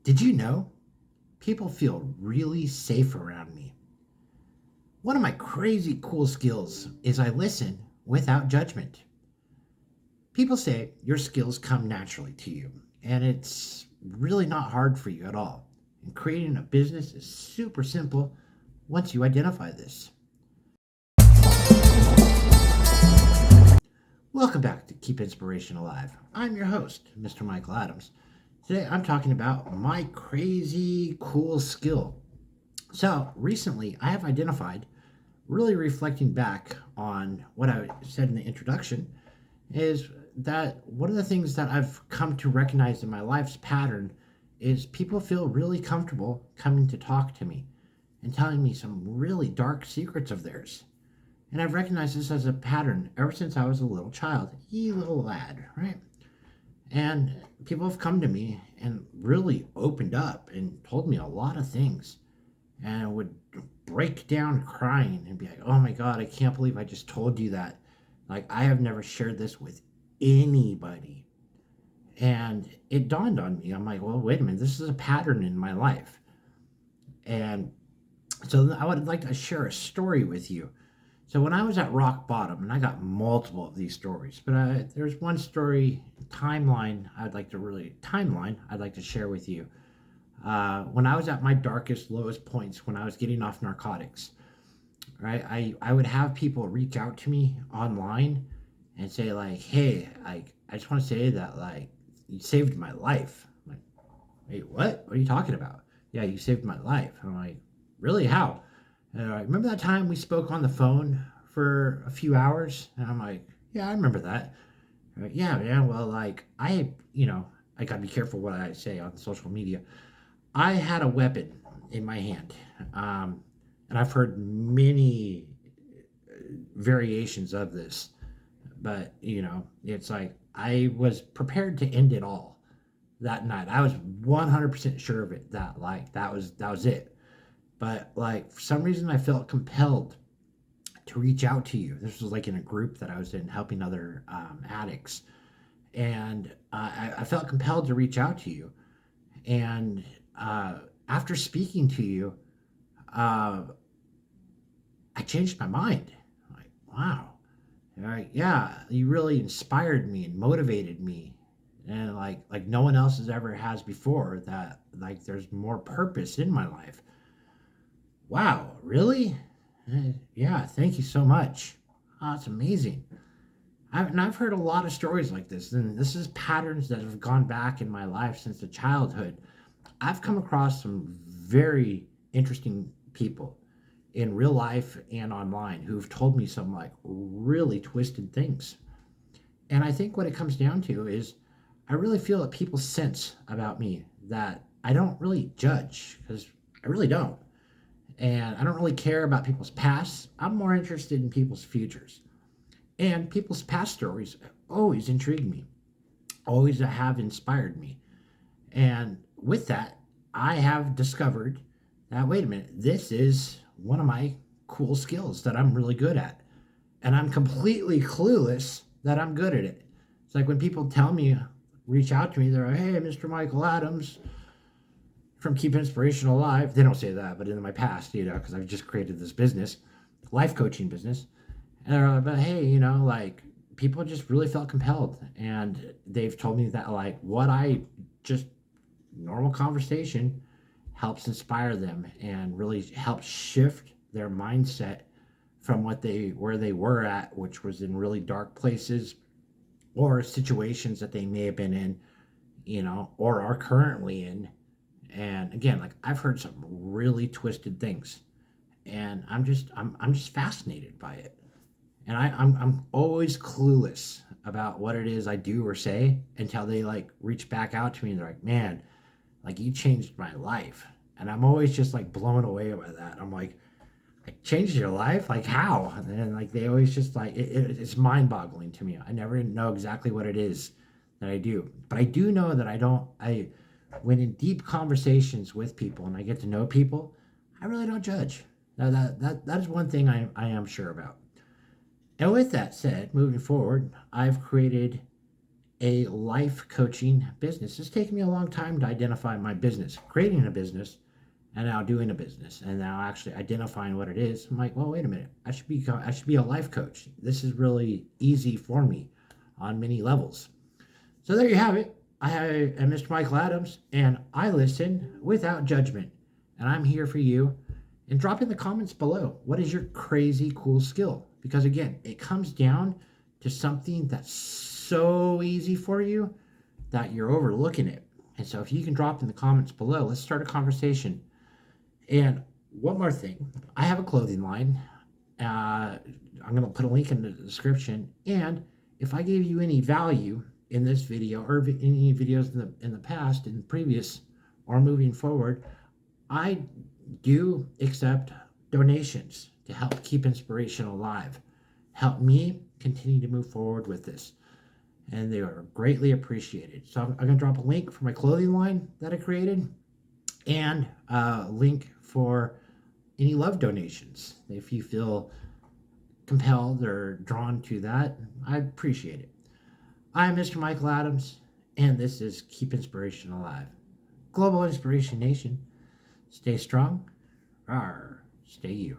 Did you know people feel really safe around me? One of my crazy cool skills is I listen without judgment. People say your skills come naturally to you, and it's really not hard for you at all. And creating a business is super simple once you identify this. Welcome back to Keep Inspiration Alive. I'm your host, Mr. Michael Adams. Today I'm talking about my crazy cool skill. So, recently I have identified, really reflecting back on what I said in the introduction, is that one of the things that I've come to recognize in my life's pattern is people feel really comfortable coming to talk to me and telling me some really dark secrets of theirs. And I've recognized this as a pattern ever since I was a little child, little lad, right? And people have come to me and really opened up and told me a lot of things and would break down crying and be like, oh my God, I can't believe I just told you that. Like, I have never shared this with anybody. And it dawned on me. I'm like, well, wait a minute, this is a pattern in my life. And so I would like to share a story with you. So when I was at rock bottom, and I got multiple of these stories, but there's one story timeline I'd like to share with you. When I was at my darkest, lowest points, when I was getting off narcotics, right? I would have people reach out to me online and say like, hey, I just want to say that like you saved my life. I'm like, wait, what? What are you talking about? Yeah, you saved my life. I'm like, really? How? And I remember that time we spoke on the phone for a few hours, and I'm like, yeah, I remember that. Like, yeah, well, like I gotta be careful what I say on social media. I had a weapon in my hand, and I've heard many variations of this, but it's like I was prepared to end it all that night. I was 100% sure of it. That like that was it. But like for some reason, I felt compelled to reach out to you. This was like in a group that I was in, helping other addicts, and I felt compelled to reach out to you. And after speaking to you, uh, I changed my mind. I'm like, wow, all right, yeah, you really inspired me and motivated me, and like no one else has before. That like there's more purpose in my life. Wow, really? Yeah, thank you so much. Oh, it's amazing. And I've heard a lot of stories like this, and this is patterns that have gone back in my life since the childhood. I've come across some very interesting people in real life and online who've told me some like really twisted things. And I think what it comes down to is I really feel that people sense about me that I don't really judge because I really don't. And I don't really care about people's pasts. I'm more interested in people's futures. And people's past stories always intrigue me, always have inspired me. And with that, I have discovered that, wait a minute, this is one of my cool skills that I'm really good at. And I'm completely clueless that I'm good at it. It's like when people tell me, reach out to me, they're like, hey, Mr. Michael Adams from Keep Inspiration Alive. They don't say that, but in my past, because I've just created this business, life coaching business. And they're like, but hey, like people just really felt compelled. And they've told me that like what I just normal conversation helps inspire them and really helps shift their mindset from where they were at, which was in really dark places or situations that they may have been in, or are currently in. And again, like I've heard some really twisted things, and I'm just fascinated by it. And I'm always clueless about what it is I do or say until they like reach back out to me and they're like, man, like you changed my life. And I'm always just like blown away by that. I'm like, I changed your life? Like how? And then like they always just like it's mind boggling to me. I never know exactly what it is that I do. But I do know that I when in deep conversations with people and I get to know people, I really don't judge. That is one thing I am sure about. And with that said, moving forward, I've created a life coaching business. It's taken me a long time to identify my business, creating a business, and now doing a business, and now actually identifying what it is. I'm like, well, wait a minute, I should be a life coach. This is really easy for me on many levels. So there you have it. I am Mr. Michael Adams, and I listen without judgment. And I'm here for you. And drop in the comments below, what is your crazy cool skill? Because again, it comes down to something that's so easy for you that you're overlooking it. And so if you can drop in the comments below, let's start a conversation. And one more thing, I have a clothing line. I'm going to put a link in the description. And if I gave you any value in this video or any videos in the past, in previous or moving forward, I do accept donations to help keep inspiration alive. Help me continue to move forward with this. And they are greatly appreciated. So I'm going to drop a link for my clothing line that I created and a link for any love donations. If you feel compelled or drawn to that, I appreciate it. I'm Mr. Michael Adams, and this is Keep Inspiration Alive. Global Inspiration Nation. Stay strong. Rawr, stay you.